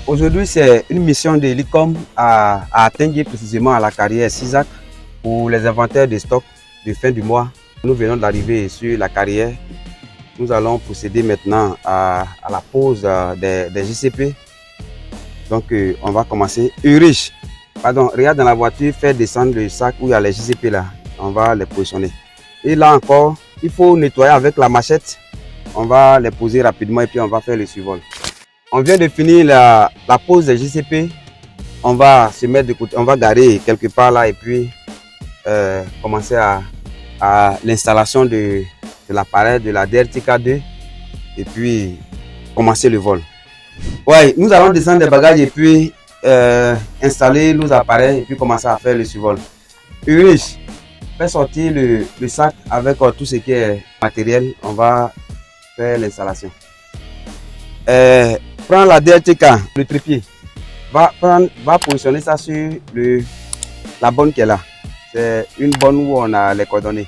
Aujourd'hui, c'est une mission de l'ICOM à atteindre précisément à la carrière CISAC pour les inventaires de stock de fin du mois. Nous venons d'arriver sur la carrière. Nous allons procéder maintenant à la pose des GCP. Donc, on va commencer. Ulrich, pardon, regarde dans la voiture, faire descendre le sac où il y a les GCP là. On va les positionner. Et là encore, il faut nettoyer avec la machette. On va les poser rapidement et puis on va faire le survol. On vient de finir la pose des GCP. On va se mettre de côté, on va garer quelque part là et puis commencer à l'installation de l'appareil de la DRTK2 et puis commencer le vol. Ouais, nous allons descendre des bagages et puis installer nos appareils et puis commencer à faire le survol. Ulrich, fais sortir le sac avec tout ce qui est matériel. On va faire l'installation. Prends la DRTK, le trépied. Va positionner ça sur la bonne qui est là. C'est une bonne où on a les coordonnées.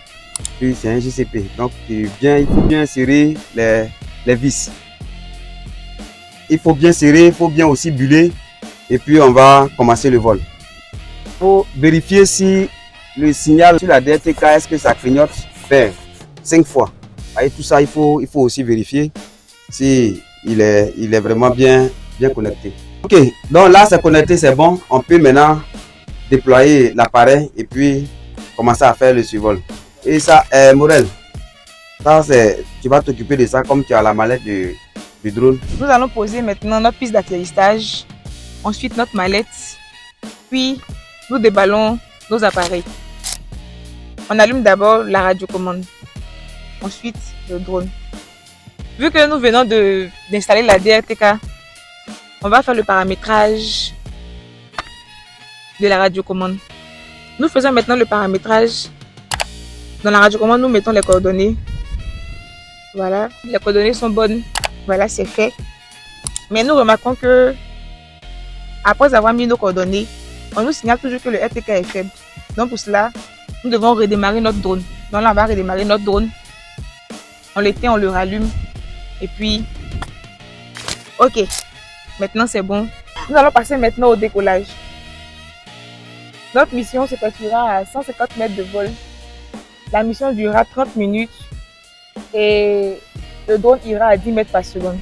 Puis c'est un GCP. Donc il faut bien serrer les vis. Il faut bien serrer, il faut bien aussi buller. Et puis on va commencer le vol. Il faut vérifier si le signal sur la DRTK, est-ce que ça clignote vert 5 fois. Et tout ça, il faut aussi vérifier si il est vraiment bien connecté. Ok, donc là c'est connecté, c'est bon. On peut maintenant déployer l'appareil et puis commencer à faire le survol. Et ça, Morel, ça tu vas t'occuper de ça comme tu as la mallette du drone. Nous allons poser maintenant notre piste d'atterrissage, ensuite notre mallette, puis nous déballons nos appareils. On allume d'abord la radiocommande, ensuite le drone. Vu que nous venons d'installer la DRTK, on va faire le paramétrage de la radiocommande. Nous faisons maintenant le paramétrage. Dans la radiocommande, nous mettons les coordonnées. Voilà, les coordonnées sont bonnes. Voilà, c'est fait. Mais nous remarquons que, après avoir mis nos coordonnées, on nous signale toujours que le RTK est faible. Donc pour cela, nous devons redémarrer notre drone. Donc là, on va redémarrer notre drone. On l'éteint, on le rallume. Et puis, ok, maintenant c'est bon. Nous allons passer maintenant au décollage. Notre mission s'effectuera à 150 mètres de vol. La mission durera 30 minutes et le drone ira à 10 mètres par seconde.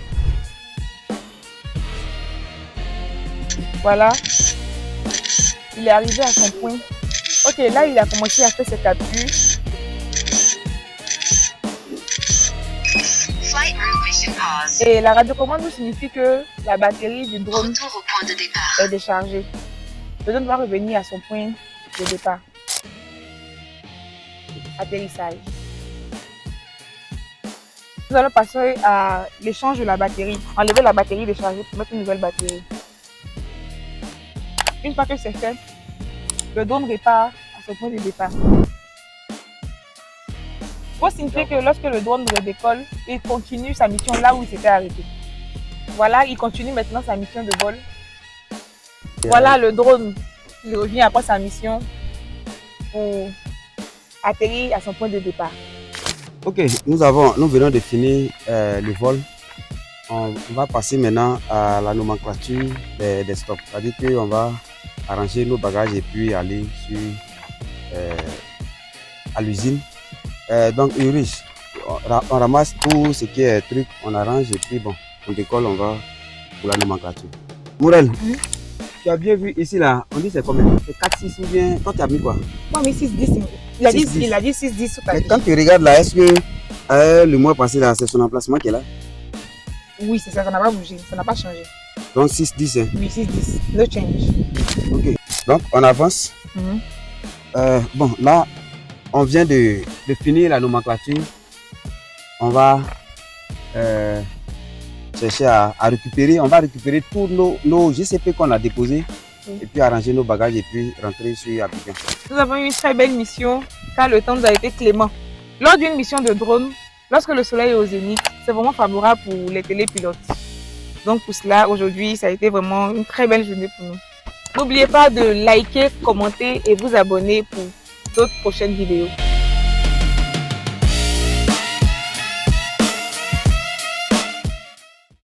Voilà, il est arrivé à son point. Ok, là il a commencé à faire ses captures. Et la radiocommande nous signifie que la batterie du drone est déchargée. Le drone va revenir à son point de départ. Atterrissage. Nous allons passer à l'échange de la batterie. Enlever la batterie déchargée pour mettre une nouvelle batterie. Une fois que c'est fait, le drone repart à son point de départ. Il faut signifier que lorsque le drone redécolle, il continue sa mission là où il s'était arrêté. Voilà, il continue maintenant sa mission de vol. Voilà, le drone, il revient après sa mission pour atterrir à son point de départ. Ok, nous venons de finir le vol. On va passer maintenant à la nomenclature des stocks. C'est-à-dire qu'on va arranger nos bagages et puis aller à l'usine. Donc Ulrich, on ramasse tout ce qui est truc, on arrange et puis bon, on décolle, on va pour la nomenclature. Morel, tu as bien vu ici là, on dit c'est combien? C'est 4, 6 ou bien, toi tu as mis quoi? Moi, mais 6, 10. Il a dit 6, 10 sur ta Mais fiche. quand tu regardes là, est-ce que le mois passé là, c'est son emplacement qui est là? Oui, c'est ça, ça n'a pas bougé, ça n'a pas changé. Donc 6, 10 hein? Oui, 6, 10, no change. Ok, donc on avance. Bon, là, on vient de finir la nomenclature. On va chercher à récupérer. On va récupérer tous nos GCP qu'on a déposés et puis arranger nos bagages et puis rentrer sur Abidjan. Nous avons eu une très belle mission car le temps nous a été clément. Lors d'une mission de drone, lorsque le soleil est au zénith, c'est vraiment favorable pour les télépilotes. Donc pour cela, aujourd'hui, ça a été vraiment une très belle journée pour nous. N'oubliez pas de liker, commenter et vous abonner pour d'autres prochaines vidéos.